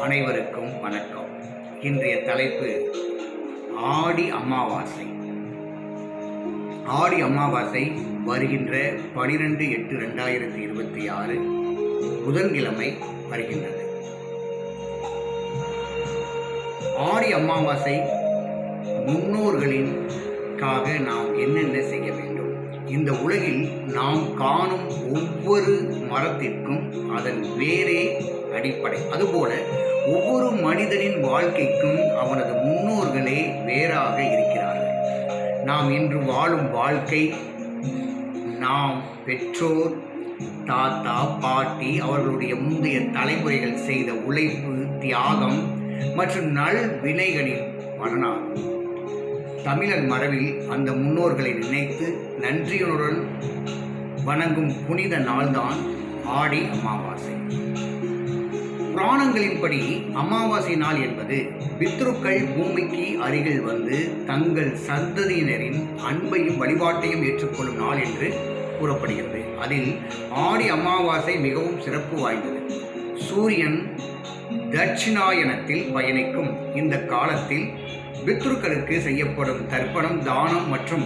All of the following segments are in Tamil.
அனைவருக்கும் வணக்கம். இன்றைய தலைப்பு ஆடி அமாவாசை. ஆடி அமாவாசை வருகின்ற 12/8/2026 புதன்கிழமை வருகின்றது. ஆடி அமாவாசை முன்னோர்களின்காக நாம் என்னென்ன செய்ய வேண்டும்? இந்த உலகில் நாம் காணும் ஒவ்வொரு மரத்திற்கும் அதன் வேரே அடிப்படை. அதுபோல ஒவ்வொரு மனிதனின் வாழ்க்கைக்கும் அவனது முன்னோர்களே வேறாக இருக்கிறார்கள். நாம் இன்று வாழும் வாழ்க்கை, நாம் பெற்றோர், தாத்தா, பாட்டி அவர்களுடைய முந்தைய தலைமுறைகள் செய்த உழைப்பு, தியாகம் மற்றும் நல் வினைகளின் பலனாகும். தமிழர் மரபில் அந்த முன்னோர்களை நினைத்து நன்றியுடன் வணங்கும் புனித நாள்தான் ஆடி அமாவாசை. புராணங்களின்படி அமாவாசை நாள் என்பது பித்ருக்கள் பூமிக்கு அருகில் வந்து தங்கள் சந்ததியினரின் அன்பையும் வழிபாட்டையும் ஏற்றுக்கொள்ளும் நாள் என்று கூறப்படுகிறது. அதில் ஆடி அமாவாசை மிகவும் சிறப்பு வாய்ந்தது. சூரியன் தட்சிணாயனத்தில் பயணிக்கும் இந்த காலத்தில் பித்ருக்களுக்கு செய்யப்படும் தர்ப்பணம், தானம் மற்றும்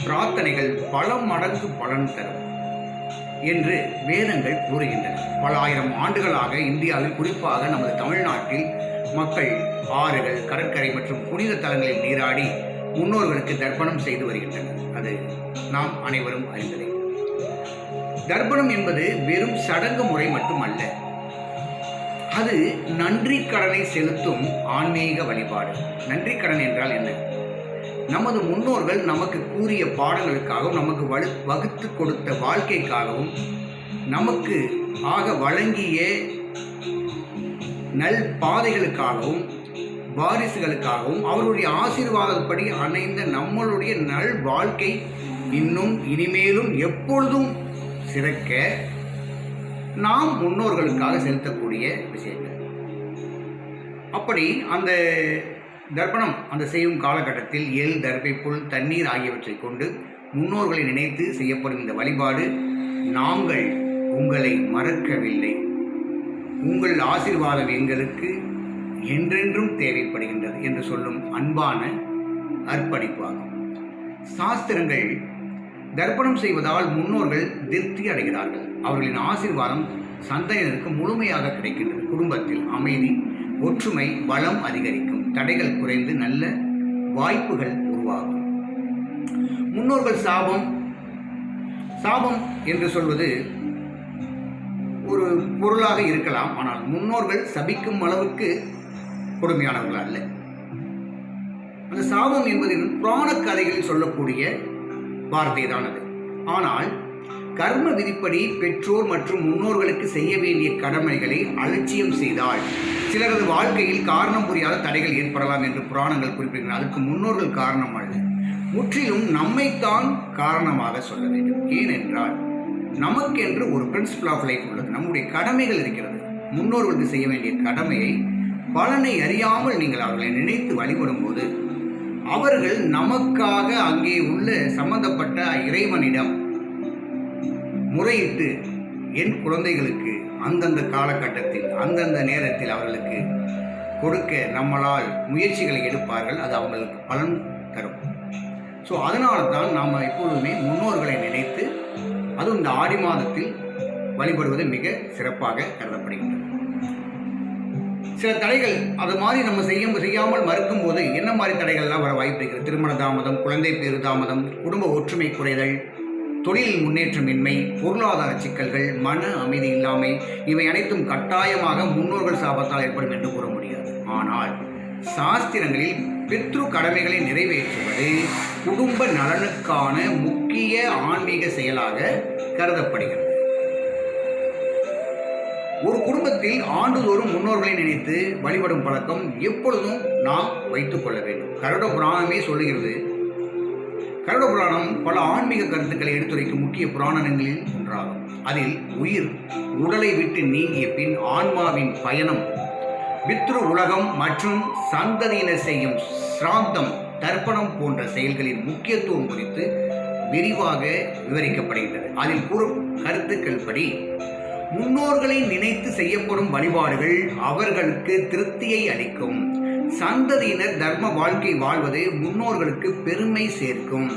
பிரார்த்தனைகள் பல மடங்கு பலன் தரும் என்று வேதங்கள் கூறுகின்றன. பல ஆயிரம் ஆண்டுகளாக இந்தியாவில், குறிப்பாக நமது தமிழ்நாட்டில் மக்கள் ஆறுகள், கடற்கரை மற்றும் புனித தலங்களில் நீராடி முன்னோர்களுக்கு தர்ப்பணம் செய்து வருகின்றனர். அது நாம் அனைவரும் அறிந்ததே. தர்ப்பணம் என்பது வெறும் சடங்கு முறை மட்டுமல்ல, அது நன்றி கடனை செலுத்தும் ஆன்மீக வழிபாடு. நன்றி கடன் என்றால் என்ன? நமது முன்னோர்கள் நமக்கு கூறிய பாடங்களுக்காகவும், நமக்கு வகுத்து கொடுத்த வாழ்க்கைக்காகவும், நமக்கு வழங்கிய நல் பாதைகளுக்காகவும், வாரிசுகளுக்காகவும், அவருடைய ஆசீர்வாதப்படி அணைந்த நம்மளுடைய நல் வாழ்க்கை இன்னும் இனிமேலும் எப்பொழுதும் சிறக்க நாம் முன்னோர்களுக்காக செலுத்தக்கூடிய விஷயங்கள். அப்படி அந்த தர்ப்பணம் அந்த செய்யும் காலகட்டத்தில் எள், தர்பை, புல், தண்ணீர் ஆகியவற்றை கொண்டு முன்னோர்களை நினைத்து செய்யப்படும் இந்த வழிபாடு, நாங்கள் உங்களை மறக்கவில்லை, உங்கள் ஆசீர்வாதம் எங்களுக்கு என்றென்றும் தேவைப்படுகின்றது என்று சொல்லும் அன்பான அர்ப்பணிப்பாகும். சாஸ்திரங்கள் தர்ப்பணம் செய்வதால் முன்னோர்கள் திருப்தி அடைகிறார்கள். அவர்களின் ஆசீர்வாதம் சந்ததியினருக்கு முழுமையாக கிடைக்கின்றது. குடும்பத்தில் அமைதி, ஒற்றுமை, பலம் அதிகரிக்கும். தடைகள் குறைந்து நல்ல வாய்ப்புகள் உருவாகும். முன்னோர்கள் சாபம் என்று சொல்வது ஒரு பொருளாக இருக்கலாம். ஆனால் முன்னோர்கள் சபிக்கும் அளவுக்கு கொடுமையானவர்கள் அல்ல. அந்த சாபம் என்பது புராண கதைகளில் சொல்லக்கூடிய வார்த்தை தான் அது. ஆனால் கர்ம விதிப்படி பெற்றோர் மற்றும் முன்னோர்களுக்கு செய்ய வேண்டிய கடமைகளை அலட்சியம் செய்தால் சிலரது வாழ்க்கையில் காரணம் புரியாத தடைகள் ஏற்படலாம் என்று புராணங்கள் குறிப்பிடுகின்றன. அதுக்கு முன்னோர்கள் காரணம் அல்ல, முற்றிலும் நம்மைத்தான் காரணமாக சொல்ல வேண்டும். ஏனென்றால் நமக்கென்று ஒரு பிரின்சிபல் ஆஃப் லைஃப் உள்ளது, நம்முடைய கடமைகள் இருக்கிறது. முன்னோர்களுக்கு செய்ய வேண்டிய கடமையை பலனை அறியாமல் நீங்கள் அவர்களை நினைத்து வழிபடும் போது அவர்கள் நமக்காக அங்கே உள்ள சம்பந்தப்பட்ட இறைவனிடம் முறையிட்டு என் குழந்தைகளுக்கு அந்தந்த காலகட்டத்தில் அந்தந்த நேரத்தில் அவர்களுக்கு கொடுக்க நம்மளால் முயற்சிகளை எடுப்பார்கள். அது அவங்களுக்கு பலன் தரும். ஸோ அதனால தான் நாம் எப்பொழுதுமே முன்னோர்களை நினைத்து, அதுவும் இந்த ஆடி மாதத்தில் வழிபடுவது மிக சிறப்பாக கருதப்படுகின்றது. சில தடைகள் அது மாதிரி நம்ம செய்யாமல் மறுக்கும் போது என்ன மாதிரி தடைகள்லாம் வர வாய்ப்பு இருக்கிறது? திருமண தாமதம், குழந்தை பேறு தாமதம், குடும்ப ஒற்றுமை குறைதல், தொழில் முன்னேற்றமின்மை, பொருளாதார சிக்கல்கள், மன அமைதி இல்லாமை, இவை அனைத்தும் கட்டாயமாக முன்னோர்கள் சாபத்தால் ஏற்படும் என்று கூற முடியாது. ஆனால் சாஸ்திரங்களில் பித்ரு கடமைகளை நிறைவேற்றுவது குடும்ப நலனுக்கான முக்கிய ஆன்மீக செயலாக கருதப்படுகிறது. ஒரு குடும்பத்தில் ஆண்டுதோறும் முன்னோர்களை நினைத்து வழிபடும் பழக்கம் எப்பொழுதும் நாம் வைத்துக் கொள்ள வேண்டும். கருட புராணமே சொல்லுகிறது. கருட புராணம் பல ஆன்மீக கருத்துக்களை எடுத்துரைக்கும் முக்கிய புராணங்களில் ஒன்றாகும். அதில் உயிர் உடலை விட்டு நீங்கிய பின் ஆன்மாவின் பயணம், பித்ரு உலகம் மற்றும் சந்ததியினர் செய்யும் சிராந்தம், தர்ப்பணம் போன்ற செயல்களின் முக்கியத்துவம் குறித்து விரிவாக விவரிக்கப்படுகின்றது. அதில் கூறும் கருத்துக்கள் படி முன்னோர்களை நினைத்து செய்யப்படும் வழிபாடுகள் அவர்களுக்கு திருப்தியை அளிக்கும். சந்ததியினர் தர்ம வாழ்க்கை வாழ்வது முன்னோர்களுக்கு பெருமை சேர்க்கும்.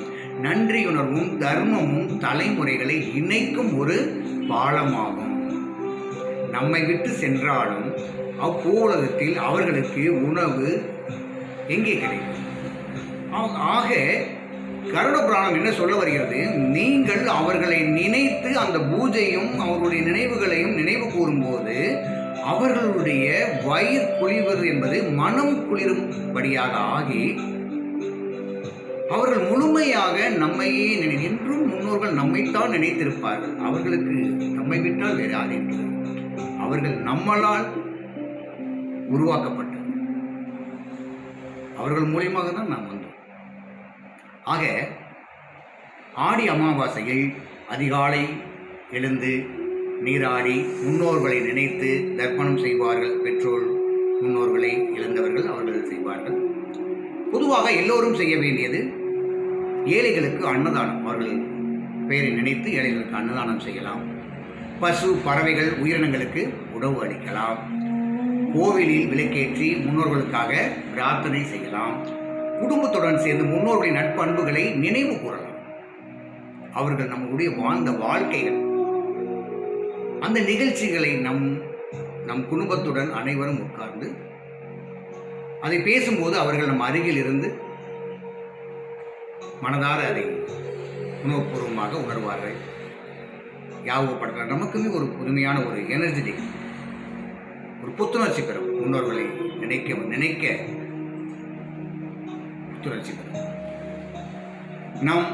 நன்றியுணர்வும் தர்மமும் தலைமுறைகளை இணைக்கும் ஒரு பாலமாகும். நம்மை விட்டு சென்றாலும் அப்பூலகத்தில் அவர்களுக்கு உணவு எங்கே கிடைக்கும்? ஆக கருட புராணம் என்ன சொல்ல வருகிறது? நீங்கள் அவர்களை நினைத்து அந்த பூஜையும் அவர்களுடைய நினைவுகளையும் நினைவு கூறும்போது அவர்களுடைய வயிறு குளிர்வது என்பது மனம் குளிரும்படியாக ஆகி அவர்கள் முழுமையாக நம்மையே என்றும் முன்னோர்கள் நம்மைத்தான் நினைத்திருப்பார்கள். அவர்களுக்கு நம்மை விட்டால் வேறு யார் இருக்கிறார்? அவர்கள் நம்மளால் உருவாக்கப்பட்டது. அவர்கள் மூலியமாக தான் நாம் வந்தோம். ஆக ஆடி அமாவாசையில் அதிகாலை எழுந்து நீராடி முன்னோர்களை நினைத்து தர்ப்பணம் செய்வார்கள். பெற்றோர் முன்னோர்களை இழந்தவர்கள் அவர்கள் செய்வார்கள். பொதுவாக எல்லோரும் செய்ய வேண்டியது ஏழைகளுக்கு அன்னதானம். அவர்கள் பெயரை நினைத்து ஏழைகளுக்கு அன்னதானம் செய்யலாம். பசு பறவைகள் உயிரினங்களுக்கு உணவு அளிக்கலாம். கோவிலில் விளக்கேற்றி முன்னோர்களுக்காக பிரார்த்தனை செய்யலாம். குடும்பத்துடன் சேர்ந்து முன்னோர்களின் நட்பண்புகளை நினைவு கூறலாம். அவர்கள் நம்முடைய வாழ்ந்த வாழ்க்கைகள் அந்த நிகழ்ச்சிகளை நம் குடும்பத்துடன் அனைவரும் உட்கார்ந்து அதை பேசும்போது அவர்கள் நம் அருகில் இருந்து மனதார அதை உணவுபூர்வமாக உணர்வார்கள். யாபகப்படுத்த நமக்குமே ஒரு புதுமையான ஒரு எனர்ஜெட்டிக் ஒரு புத்துணர்ச்சி பெறும். முன்னோர்களை நினைக்க புத்துணர்ச்சி பெறும். நாம்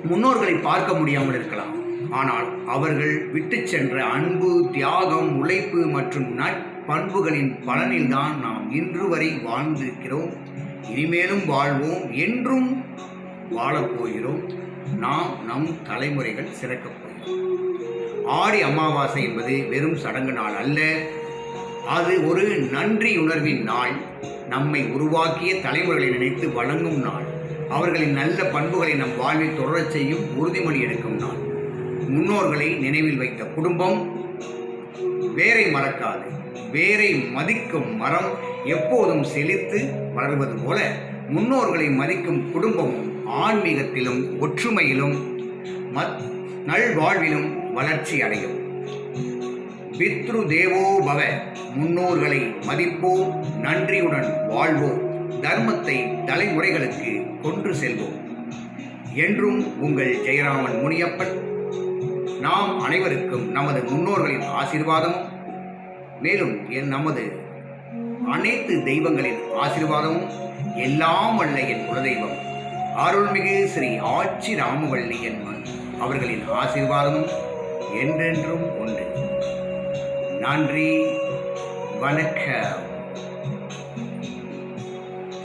முன்னோர்களை பார்க்க முடியாமல் இருக்கலாம். ஆனால் அவர்கள் விட்டு சென்ற அன்பு, தியாகம், உழைப்பு மற்றும் நட்பண்புகளின் பலனில்தான் நாம் இன்று வரை வாழ்ந்திருக்கிறோம். இனிமேலும் வாழ்வோம், என்றும் வாழப்போகிறோம். நாம் நம் தலைமுறைகள் சிறக்கப் போகிறோம். ஆடி அமாவாசை என்பது வெறும் சடங்கு நாள் அல்ல, அது ஒரு நன்றியுணர்வின் நாள். நம்மை உருவாக்கிய தலைமுறைகளை நினைத்து வணங்கும் நாள். அவர்களின் நல்ல பண்புகளை நம் வாழ்வில் தொடரச் செய்யும் உறுதிமொழி எடுக்கும் நாள். முன்னோர்களை நினைவில் வைத்த குடும்பம் வேரை மறக்காது. வேரை மதிக்கும் மரம் எப்போதும் செழித்து வளர்வது போல முன்னோர்களை மதிக்கும் குடும்பமும் ஆன்மீகத்திலும் ஒற்றுமையிலும் நல்வாழ்விலும் வளர்ச்சி அடையும். பித்ரு தேவோ பவ. முன்னோர்களை மதிப்போம், நன்றியுடன் வாழ்வோம், தர்மத்தை தலைமுறைகளுக்கு கொண்டு செல்வோம். என்றும் உங்கள் ஜெயராமன் முனியப்பன். நாம் அனைவருக்கும் நமது முன்னோர்களின் ஆசீர்வாதமும் மேலும் நமது அனைத்து தெய்வங்களின் ஆசீர்வாதமும் எல்லாம் வல்ல என் குலதெய்வம் அருள்மிகு ஸ்ரீ ஆச்சி ராமவள்ளி அம்மன் அவர்களின் ஆசீர்வாதமும் என்றென்றும் உண்டு. நன்றி, வணக்கம்.